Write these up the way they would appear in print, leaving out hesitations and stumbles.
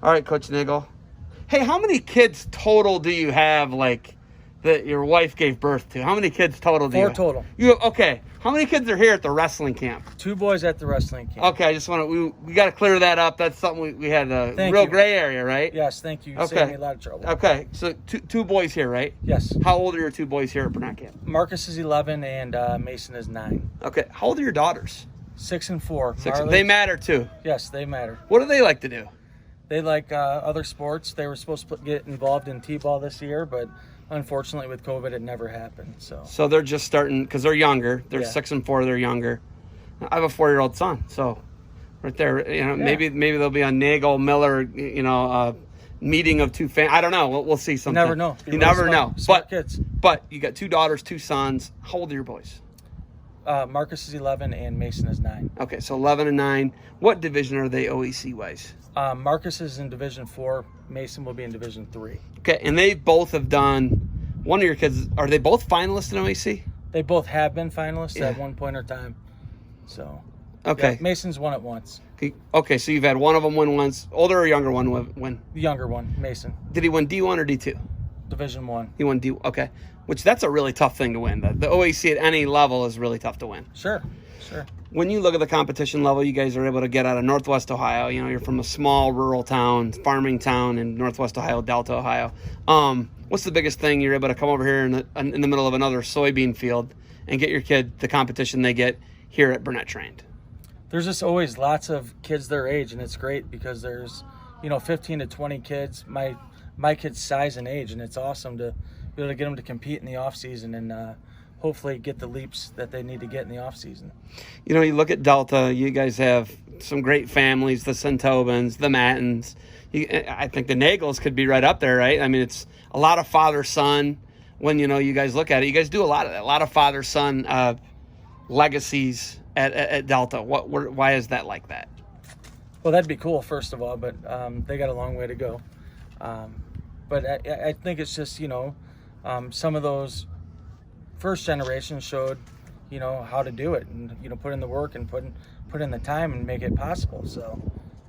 All right, Coach Nagel. Hey, how many kids total do you have, like, that your wife gave birth to? How many kids total do you have? 4 total. Okay. How many kids are here at the wrestling camp? 2 boys at the wrestling camp. Okay, I just want to, we got to clear that up. That's something we had a Thank real you. gray area, right? Yes, thank you. You Okay. saved me a lot of trouble. Okay, so two boys here, right? Yes. How old are your 2 boys here at Burnett Camp? Marcus is 11 and Mason is 9. Okay, how old are your daughters? 6 and 4. 6. Marley- They matter too. Yes, they matter. What do they like to do? They like other sports. They were supposed to get involved in T-ball this year, but unfortunately with COVID, it never happened. So they're just starting, because they're younger. They're Yeah. 6 and 4, they're younger. I have a 4-year-old son, so right there, maybe they'll be on Nagel, Miller, meeting of 2 fans. I don't know. We'll see something. You never know. You never know. Smart kids. But you got 2 daughters, 2 sons. How old are your boys? Marcus is 11 and Mason is 9. Okay, so 11 and 9. What division are they OEC-wise? Marcus is in Division 4. Mason will be in Division 3. Okay, and they both have done, one of your kids, are they both finalists in OEC? They both have been finalists at one point or time. So, Okay. yeah, Mason's won it once. Okay, so you've had one of them win once. Older or younger one win? The younger one, Mason, Did he win D1 or D2? Division 1. He won D. Okay, which that's a really tough thing to win. The OAC at any level is really tough to win. Sure. When you look at the competition level, you guys are able to get out of Northwest Ohio. You're from a small rural town, farming town in Northwest Ohio, Delta, Ohio. What's the biggest thing you're able to come over here in the middle of another soybean field and get your kid the competition they get here at Burnett Trained? There's just always lots of kids their age, and it's great because there's 15 to 20 kids my kids' size and age, and it's awesome to be able to get them to compete in the off season and hopefully get the leaps that they need to get in the off season. You look at Delta, you guys have some great families, the Santobans, the Mattins. I think the Nagels could be right up there, right? I mean, it's a lot of father-son when, you guys look at it. You guys do a lot of that, a lot of father-son legacies at Delta. Why is that like that? Well, that'd be cool, first of all, but they got a long way to go. But I think it's just, some of those first generations showed, how to do it and, put in the work and put in the time and make it possible. So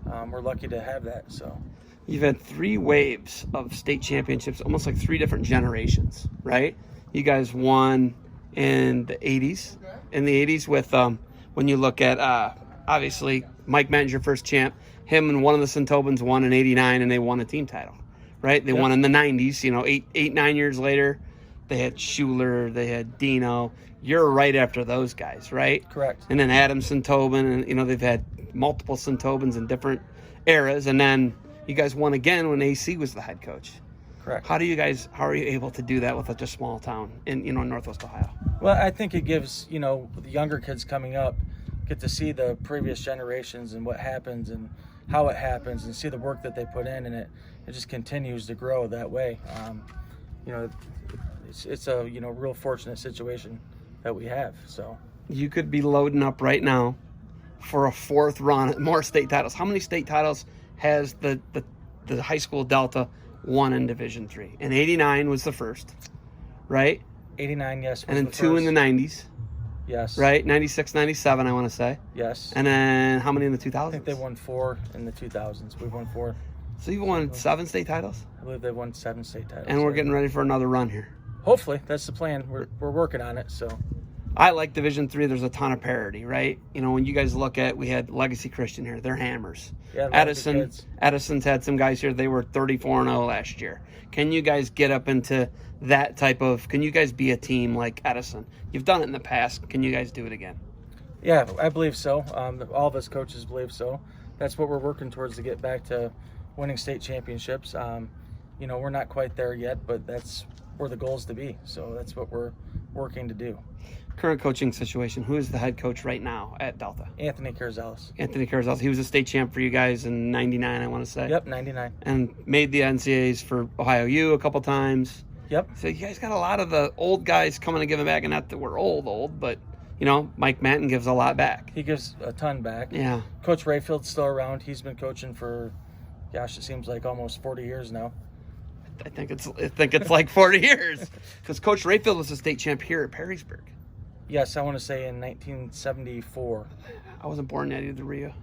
we're lucky to have that. So you've had 3 waves of state championships, almost like 3 different generations, right? You guys won in the 80s. In the 80s with, when you look at, obviously, Mike Matten's your first champ. Him and one of the Santobans won in 89, and they won a team title, right? They won in the 90s, 9 years later. They had Schuler, they had Dino. You're right after those guys, right? Correct. And then Adam Santobin, and they've had multiple Santobans in different eras. And then you guys won again when AC was the head coach. Correct. How are you able to do that with such a small town in Northwest Ohio? Well, I think it gives the younger kids coming up get to see the previous generations and what happens and how it happens and see the work that they put in, and it just continues to grow that way. It's a real fortunate situation that we have. So you could be loading up right now for a 4th run at more state titles. How many state titles has the high school Delta won in Division III? And 89 was the first, right? 89, yes. And then 2 in the 90s. Yes. Right? 96, 97, I want to say. Yes. And then how many in the 2000s? I think they won 4 in the 2000s. We've won 4. So you've won 7 state titles? I believe they won 7 state titles. And we're getting ready for another run here. Hopefully. That's the plan. We're working on it, so. I like Division III. There's a ton of parity, right? When you guys look at, we had Legacy Christian here. They're hammers. Yeah, Edison's had some guys here. They were 34-0 last year. Can you guys get up into that type of, can you guys be a team like Edison? You've done it in the past. Can you guys do it again? Yeah, I believe so. All of us coaches believe so. That's what we're working towards, to get back to winning state championships. We're not quite there yet, but that's where the goal is to be. So that's what we're working to do. Current coaching situation. Who is the head coach right now at Delta? Anthony Carrizales. Anthony Carrizales. He was a state champ for you guys in 99, I want to say. Yep, 99. And made the NCAAs for Ohio U a couple times. Yep. So you guys got a lot of the old guys coming and giving back, and not that we're old, but Mike Matten gives a lot back. He gives a ton back. Yeah. Coach Rayfield's still around. He's been coaching for, it seems like almost 40 years now. I think it's like 40 years, because Coach Rayfield was a state champ here at Perrysburg. Yes, I want to say in 1974. I wasn't born yet either, were you?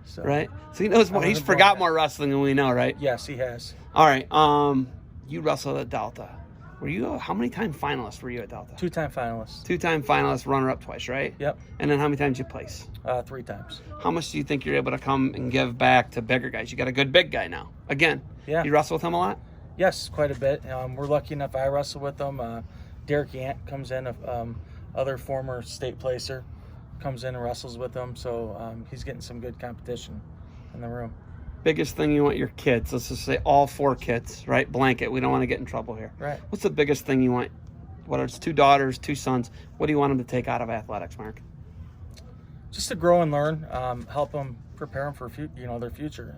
So, right? So he knows more. He's forgot more wrestling than we know, right? Yes, he has. All right. You wrestled at Delta. Were you how many time finalist were you at Delta? 2-time finalist. 2-time finalist, runner up twice, right? Yep. And then how many times you place? 3 times. How much do you think you're able to come and give back to bigger guys? You got a good big guy now. Again, Yeah. You wrestle with him a lot? Yes, quite a bit. We're lucky enough I wrestle with them. Derek Yant comes in, other former state placer, comes in and wrestles with them. So he's getting some good competition in the room. Biggest thing you want your kids, let's just say all 4 kids, right? Blanket. We don't want to get in trouble here. Right. What's the biggest thing you want, whether it's 2 daughters, 2 sons, what do you want them to take out of athletics, Mark? Just to grow and learn, help them prepare them for their future,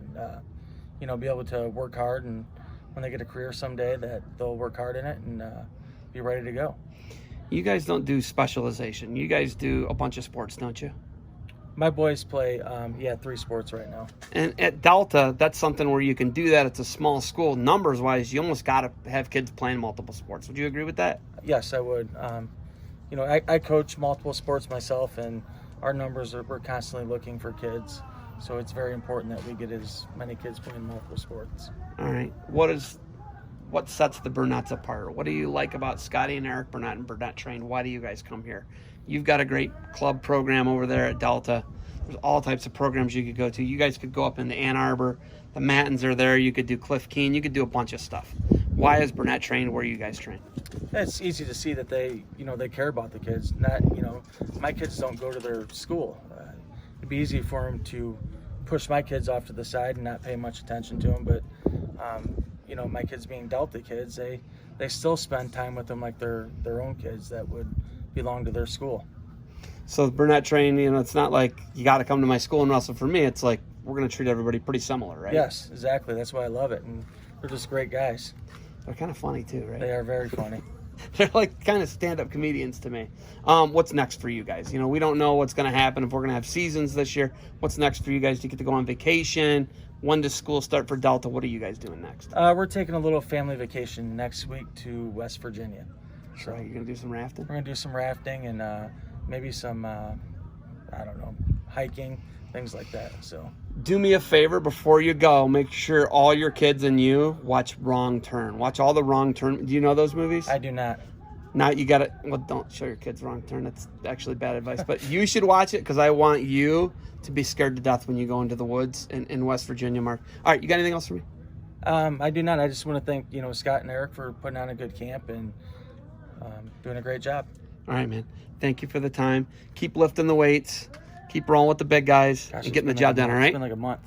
and be able to work hard, and when they get a career someday, that they'll work hard in it and be ready to go. You guys don't do specialization. You guys do a bunch of sports, don't you? My boys play 3 sports right now. And at Delta, that's something where you can do that. It's a small school. Numbers wise, you almost got to have kids playing multiple sports. Would you agree with that? Yes, I would. I coach multiple sports myself, and our numbers we're constantly looking for kids. So it's very important that we get as many kids playing multiple sports. All right. What sets the Burnett's apart? What do you like about Scotty and Eric Burnett and Burnett Train? Why do you guys come here? You've got a great club program over there at Delta. There's all types of programs you could go to. You guys could go up into Ann Arbor. The Mattins are there. You could do Cliff Keen. You could do a bunch of stuff. Why is Burnett trained where you guys train? It's easy to see that they care about the kids. Not, my kids don't go to their school. It'd be easy for them to push my kids off to the side and not pay much attention to them. But, my kids being Delta kids, they still spend time with them like their own kids that would belong to their school. So the Burnett Train, it's not like you got to come to my school and wrestle for me. It's like we're going to treat everybody pretty similar, right? Yes, exactly. That's why I love it. And they're just great guys. They're kind of funny too, right? They are very funny. They're like kind of stand-up comedians to me. What's next for you guys? We don't know what's going to happen, if we're going to have seasons this year. What's next for you guys? Do you get to go on vacation? When does school start for Delta? What are you guys doing next? We're taking a little family vacation next week to West Virginia. So you're going to do some rafting? We're going to do some rafting and maybe some, hiking, things like that. So do me a favor before you go. Make sure all your kids and you watch Wrong Turn. Watch all the Wrong Turn. Do you know those movies? I do not. Now you got to, don't show your kids Wrong Turn. That's actually bad advice. But you should watch it because I want you to be scared to death when you go into the woods in West Virginia, Mark. All right, you got anything else for me? I do not. I just want to thank, Scott and Eric for putting on a good camp and doing a great job. All right, man. Thank you for the time. Keep lifting the weights. Keep rolling with the big guys and getting the job done, all right? It's been like a month.